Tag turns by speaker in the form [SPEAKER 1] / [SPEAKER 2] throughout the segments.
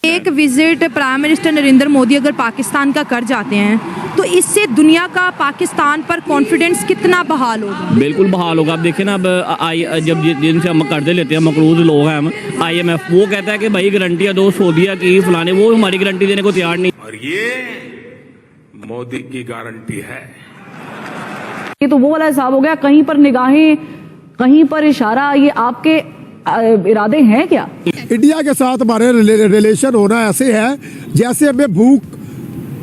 [SPEAKER 1] एक visit prime minister Narendra Modi अगर पाकिस्तान का कर जाते हैं तो इससे दुनिया का पाकिस्तान पर कॉन्फिडेंस कितना बहाल होगा?
[SPEAKER 2] बिल्कुल बहाल होगा। आप देखें ना, अब जब जिनसे हम कर्जे लेते हैं, मकरूज लोग हैं हम, IMF वो कहता है कि भाई गारंटियाँ दो सऊदीया की फलाने, वो हमारी गारंटी देने को तैयार नहीं।
[SPEAKER 3] और ये मोदी की गारंटी है।
[SPEAKER 4] ये तो वो वाला हिसाब हो गया, कहीं पर निगाहें कहीं पर इशारा। ये आपके इरादे हैं क्या?
[SPEAKER 5] इंडिया के साथ हमारे रिलेशन होना ऐसे है जैसे हमें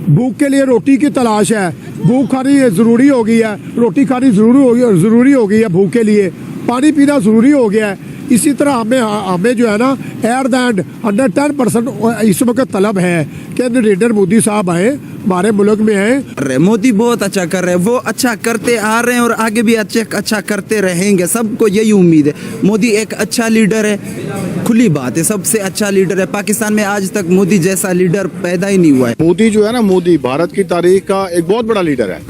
[SPEAKER 5] भूख के लिए रोटी की तलाश है। भूख खानी जरूरी हो गई है, रोटी खानी जरूरी हो गई है, भूख के लिए पानी पीना जरूरी हो गया है। इसी तरह हमें जो है ना एट द एंड 110% इस वक्त तलब है कि नरेंद्र मोदी साहब आए, हमारे मुल्क में आए।
[SPEAKER 6] मोदी बहुत अच्छा कर रहे हैं, वो अच्छा करते आ रहे हैं और आगे भी अच्छा करते रहेंगे। सबको यही उम्मीद है। मोदी एक अच्छा लीडर है, खुली बात है, सबसे अच्छा लीडर है। पाकिस्तान में आज तक मोदी जैसा लीडर पैदा ही नहीं हुआ है।
[SPEAKER 7] मोदी जो है ना, मोदी भारत की तारीख का एक बहुत बड़ा लीडर है।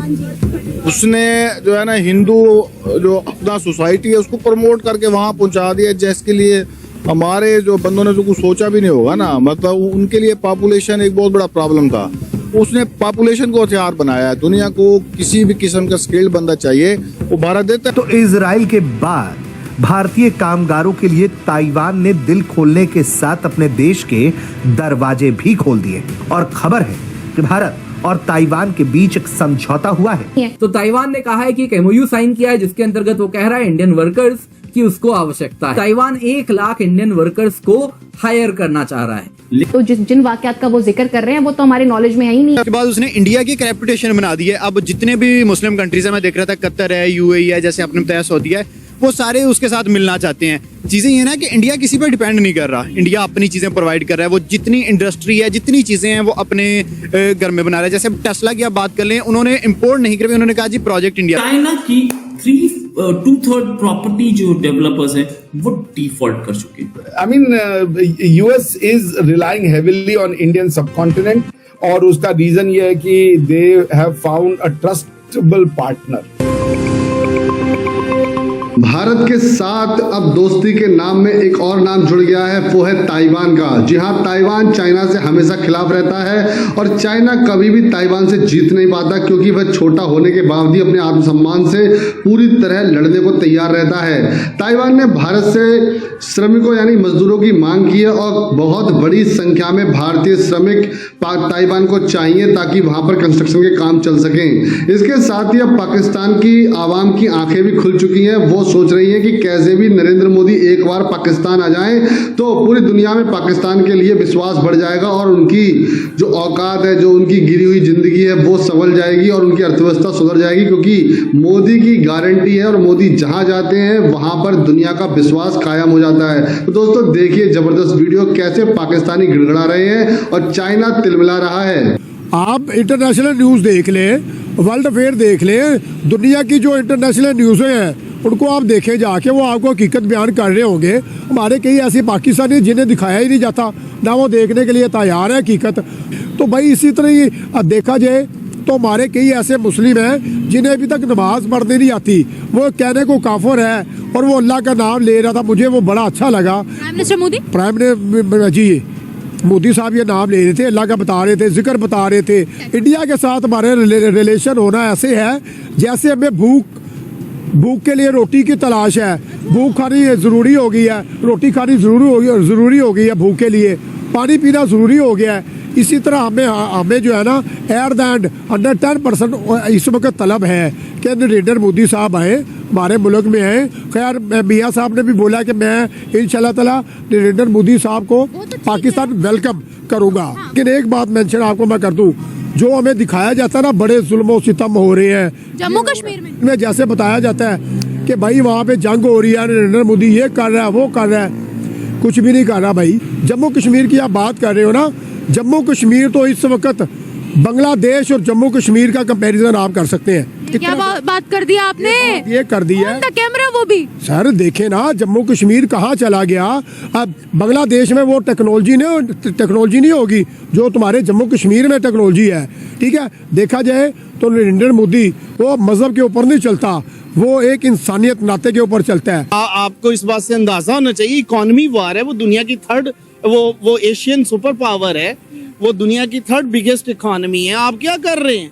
[SPEAKER 7] उसने जो है ना हिंदू जो अपना सोसाइटी है उसको प्रमोट करके वहाँ पहुँचा दिया, जिसके लिए हमारे जो बंदों ने जो कुछ सोचा भी नहीं होगा ना, मतलब उनके लिए पॉपुलेशन एक बहुत बड़ा प्रॉब्लम था। उसने पॉपुलेशन को हथियार बनाया है। दुनिया को किसी भी किस्म का स्किल्ड बंदा चाहिए, वो भारत देता है।
[SPEAKER 8] तो इजराइल के बाद भारतीय कामगारों के लिए ताइवान ने दिल खोलने के साथ अपने देश के दरवाजे भी खोल दिए और खबर है कि भारत और ताइवान के बीच एक समझौता हुआ है।
[SPEAKER 9] तो ताइवान ने कहा है कि एक MOU साइन किया है जिसके अंतर्गत वो कह रहा है इंडियन वर्कर्स की उसको आवश्यकता है। ताइवान 1 लाख इंडियन वर्कर्स को हायर करना चाह रहा है।
[SPEAKER 4] तो जिन वाकयात का वो जिक्र कर रहे हैं वो तो हमारे नॉलेज में है ही नहीं।
[SPEAKER 10] उसके बाद उसने इंडिया की एक रेपुटेशन बना दी है। अब जितने भी मुस्लिम कंट्रीज है, मैं देख रहा था कतर है, UAE है, जैसे आपने बताया सऊदी है, वो सारे उसके साथ मिलना चाहते हैं। चीजें ये ना कि इंडिया किसी पर डिपेंड नहीं कर रहा, इंडिया अपनी चीजें प्रोवाइड कर रहा है। वो जितनी इंडस्ट्री है, जितनी चीजें हैं, वो अपने घर में बना रहा है। जैसे टेस्ला की आप बात कर लें, उन्होंने इंपोर्ट नहीं करी, उन्होंने कहा जी प्रोजेक्ट इंडिया।
[SPEAKER 11] चाइना की 2/3 प्रॉपर्टी जो डेवलपर्स हैं वो डिफॉल्ट कर चुके हैं।
[SPEAKER 12] I mean US is relying heavily on Indian subcontinent, और उसका रीजन ये है कि they have found a trustable partner.
[SPEAKER 13] Bharat के साथ अब दोस्ती के नाम में एक और नाम जुड़ गया है, वो है ताइवान का। जी हाँ, ताइवान चाइना से हमेशा खिलाफ रहता है और चाइना कभी भी ताइवान से जीत नहीं पाता, क्योंकि वह छोटा होने के बावजूद अपने आत्मसम्मान से पूरी तरह लड़ने को तैयार रहता है। ताइवान ने भारत से श्रमिकों यानी मजदूरों की मांग की है और बहुत बड़ी संख्या में भारतीय श्रमिक ताइवान को चाहिए ताकि वहां पर कंस्ट्रक्शन के काम चल सकें। इसके साथ ही अब पाकिस्तान की आवाम की आंखें भी खुल चुकी हैं। वो सोच रही है कि कैसे भी नरेंद्र मोदी एक बार पाकिस्तान आ जाएं तो पूरी दुनिया में पाकिस्तान के लिए विश्वास बढ़ जाएगा और उनकी जो औकात है, जो उनकी गिरी हुई जिंदगी है, वो संभल जाएगी और उनकी अर्थव्यवस्था सुधर जाएगी, क्योंकि मोदी की गारंटी है और मोदी जहां जाते हैं वहां पर दुनिया का विश्वास कायम हो जाता है। तो दोस्तों देखिए जबरदस्त वीडियो, कैसे पाकिस्तानी गिड़गड़ा रहे हैं और चाइना तिलमिला रहा है।
[SPEAKER 5] आप इंटरनेशनल न्यूज़ देख लें, वर्ल्ड अफेयर देख लें, दुनिया की जो इंटरनेशनल न्यूज़ें हैं उनको आप देखें जाके, वो आपको हकीकत बयान कर रहे होंगे। हमारे कई ऐसे पाकिस्तानी जिन्हें दिखाया ही नहीं जाता, ना वो देखने के लिए तैयार है हकीकत। तो भाई इसी तरह ही देखा जाए तो हमारे कई ऐसे मुस्लिम हैं जिन्हें अभी तक नमाज पढ़ने नहीं आती, वो कहने को काफिर है और वो अल्लाह का नाम ले रहा था। मुझे वो बड़ा अच्छा लगा।
[SPEAKER 1] प्राइम मिनिस्टर मोदी,
[SPEAKER 5] जी मोदी साहब ये नाम ले रहे थे, अल्लाह का बता रहे थे, जिक्र बता रहे थे। इंडिया के साथ हमारे रिलेशन होना ऐसे है जैसे हमें भूख के लिए रोटी की तलाश है। भूख खानी जरूरी हो गई है, रोटी खानी जरूरी हो गई है, भूख के लिए पानी पीना जरूरी हो गया है। इसी तरह हमें जो है ना एट द एंड 110% इस वक्त तलब है कि नरेंद्र मोदी साहब आए, हमारे मुल्क में आए। खैर मियाँ साहब ने भी बोला कि मैं इंशाल्लाह ताला नरेंद्र मोदी साहब को पाकिस्तान वेलकम करूँगा। लेकिन एक बात मेंशन आपको मैं कर दूँ, जो हमें दिखाया जाता है ना बड़े जुल्म सितम हो रहे हैं
[SPEAKER 1] जम्मू कश्मीर में,
[SPEAKER 5] जैसे बताया जाता है कि भाई वहाँ पे जंग हो रही है, नरेंद्र मोदी ये कर रहा है, वो कर रहा है, कुछ भी नहीं कर रहा भाई। जम्मू कश्मीर की आप बात कर रहे हो ना, जम्मू कश्मीर तो इस वक्त बांग्लादेश और जम्मू कश्मीर का कंपैरिजन आप कर सकते हैं।
[SPEAKER 1] क्या बात कर दिया आपने?
[SPEAKER 5] ये कर दिया है
[SPEAKER 1] कैमरा वो भी
[SPEAKER 5] सर, देखे ना जम्मू कश्मीर कहाँ चला गया। अब बांग्लादेश में वो टेक्नोलॉजी नहीं होगी जो तुम्हारे जम्मू कश्मीर में टेक्नोलॉजी है। ठीक है, देखा जाए तो नरेंद्र मोदी वो मजहब के ऊपर नहीं चलता, वो एक इंसानियत नाते के ऊपर चलता है।
[SPEAKER 10] आपको इस बात से अंदाजा होना चाहिए, इकोनॉमी वार है, वो दुनिया की 3rd वो एशियन सुपर पावर है, वो दुनिया की 3rd बिगेस्ट इकोनॉमी है। आप क्या कर रहे हैं?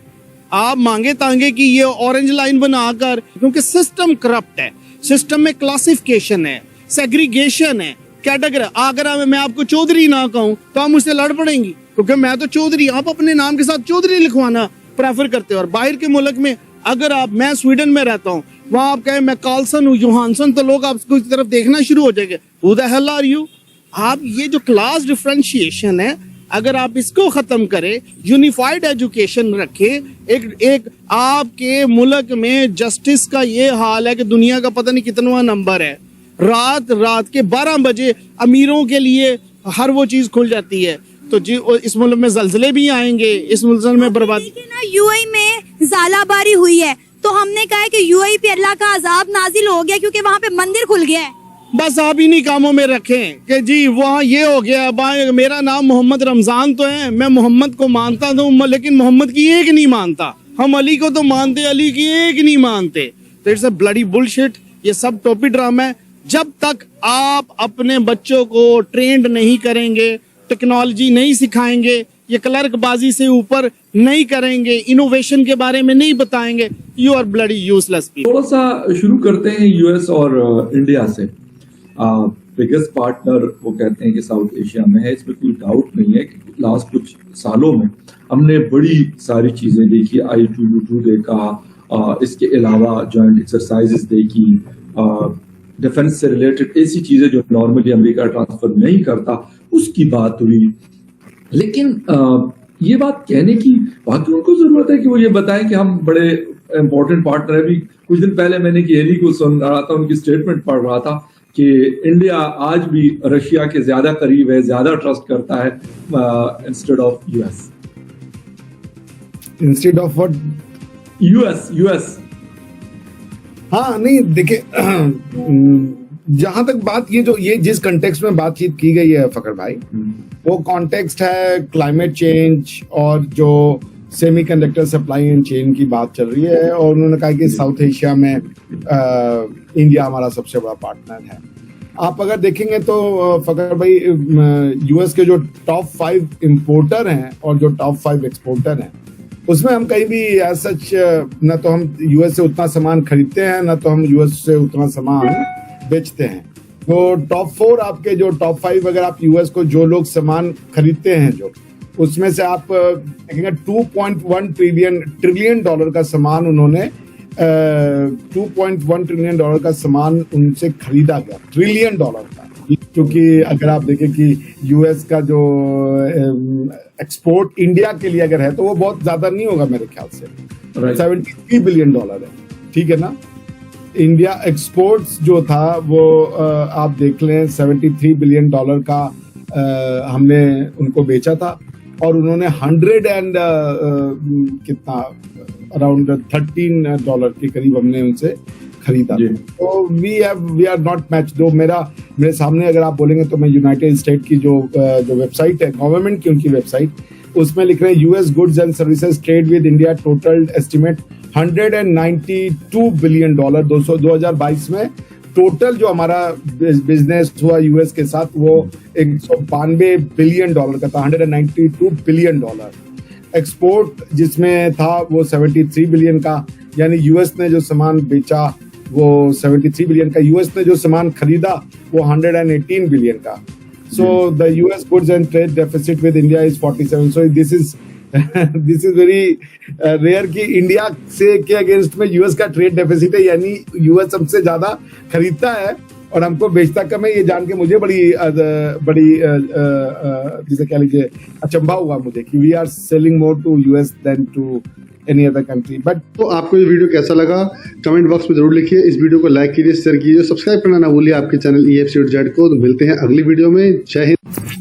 [SPEAKER 10] आप मांगे तांगे कि ये ऑरेंज लाइन बनाकर, क्योंकि सिस्टम करप्ट है, सिस्टम में क्लासिफिकेशन है, सेग्रीगेशन है, कैटेगरी। अगर मैं आपको चौधरी ना कहूं तो आप मुझसे लड़ पड़ेंगी, क्योंकि मैं तो चौधरी। आप अपने नाम के साथ चौधरी लिखवाना प्रेफर करते हो। और बाहर के मुल्क में अगर मैं स्वीडन में रहता हूँ, वहां आप कहें मैं कार्लसन हूँ, जोहानसन, तो लोग आपको इस तरफ देखना शुरू हो जाएंगे, who the hell are you. आप ये जो क्लास डिफरेंशिएशन है, अगर आप इसको खत्म करें, यूनिफाइड एजुकेशन रखें। एक आपके मुल्क में जस्टिस का ये हाल है कि दुनिया का पता नहीं कितनवां नंबर है, रात के 12 बजे अमीरों के लिए हर वो चीज खुल जाती है। तो जी इस मुल्क में जल्जले भी आएंगे, इस मुल्क में बर्बादी।
[SPEAKER 14] यूएई में जालाबारी हुई है, तो हमने कहा है कि यूएई पे अल्लाह का अजाब नाजिल हो गया क्योंकि वहाँ पे मंदिर खुल गया है।
[SPEAKER 10] बस आप इन्हीं कामों में रखें कि जी वहाँ ये हो गया। मेरा नाम मोहम्मद रमजान तो है, मैं मोहम्मद को मानता हूँ, लेकिन मोहम्मद की एक नहीं मानता। हम अली को तो मानते, अली की एक नहीं मानते। तो इट्स अ ब्लडी बुलशिट। ये सब टोपी ड्रामा है। जब तक आप अपने बच्चों को ट्रेंड नहीं करेंगे, टेक्नोलॉजी नहीं सिखाएंगे, ये क्लर्कबाजी से ऊपर नहीं करेंगे, इनोवेशन के बारे में नहीं बताएंगे, you are bloody useless people.
[SPEAKER 15] थोड़ा सा शुरू करते हैं यूएस और इंडिया से। बिगेस्ट पार्टनर वो कहते हैं कि साउथ एशिया में है, इसमें कोई डाउट नहीं है कि लास्ट कुछ सालों में हमने बड़ी सारी चीजें देखी। I-2U2 देखा, इसके अलावा जॉइंट एक्सरसाइजेस देखी, डिफेंस से रिलेटेड ऐसी चीजें जो नॉर्मली अमेरिका ट्रांसफर नहीं करता, उसकी बात हुई। लेकिन ये बात कहने की बाकी उनको जरूरत है कि वो ये बताएं कि हम बड़े इंपॉर्टेंट पार्टनर है। अभी कुछ दिन पहले मैंने केरी को सुन रहा था, उनकी स्टेटमेंट पढ़ रहा था कि इंडिया आज भी रशिया के ज्यादा करीब है, ज्यादा ट्रस्ट करता है instead of US.
[SPEAKER 12] Instead of what?
[SPEAKER 15] US.
[SPEAKER 12] हाँ नहीं, देखिए जहां तक बात ये जिस कंटेक्स्ट में बातचीत की गई है फकर भाई, वो कॉन्टेक्स्ट है क्लाइमेट चेंज और जो सेमीकंडक्टर सप्लाई एंड चेन की बात चल रही है। और उन्होंने कहा कि साउथ एशिया में इंडिया हमारा सबसे बड़ा पार्टनर है। आप अगर देखेंगे तो फकर भाई, यूएस के जो टॉप 5 इंपोर्टर हैं और जो टॉप 5 एक्सपोर्टर हैं, उसमें हम कहीं भी एज सच न तो हम यूएस से उतना सामान खरीदते हैं, न तो हम यूएस से उतना सामान बेचते हैं। तो टॉप 4 आपके जो टॉप 5, अगर आप यूएस को जो लोग सामान खरीदते हैं, जो उसमें से आप देखेंगे 2.1 ट्रिलियन डॉलर का सामान उन्होंने 2.1 ट्रिलियन डॉलर का सामान उनसे खरीदा गया, ट्रिलियन डॉलर का। क्योंकि अगर आप देखें कि यूएस का जो एक्सपोर्ट इंडिया के लिए अगर है तो वो बहुत ज्यादा नहीं होगा मेरे ख्याल से, 73 बिलियन डॉलर है, ठीक है ना। इंडिया एक्सपोर्ट्स जो था वो आप देख लें 73 बिलियन डॉलर का हमने उनको बेचा था, और उन्होंने 100 एंड कितना अराउंड $13 के करीब हमने उनसे खरीदा। तो वी आर नॉट मैच। दो मेरे सामने अगर आप बोलेंगे तो मैं यूनाइटेड स्टेट की जो वेबसाइट है गवर्नमेंट की, उनकी वेबसाइट, उसमें लिख रहे हैं US goods and services trade with India total estimate $192 billion. 2022 में टोटल जो हमारा बिजनेस हुआ यूएस के साथ वो $192 बिलियन का था, $192 बिलियन। एक्सपोर्ट जिसमें था वो 73 बिलियन का, यानी यूएस ने जो सामान बेचा वो 73 बिलियन का, यूएस ने जो सामान खरीदा वो 118 बिलियन का। So the US goods and trade deficit with India is 47। So this is very rare कि इंडिया से के अगेंस्ट में यूएस का ट्रेड डेफिसिट है, यानी यूएस हमसे ज्यादा खरीदता है और हमको बेचता कम है। ये जान के मुझे बड़ी जिसे कह लीजिए अचंभा हुआ मुझे कि we are selling more to US than to any other country. But
[SPEAKER 13] तो आपको ये वीडियो कैसा लगा कमेंट बॉक्स में जरूर लिखिए। इस वीडियो को लाइक कीजिए, शेयर कीजिए, सब्सक्राइब करना ना भूलिए आपके चैनल EFC.Z को। तो मिलते हैं अगली वीडियो में। जय हिंद।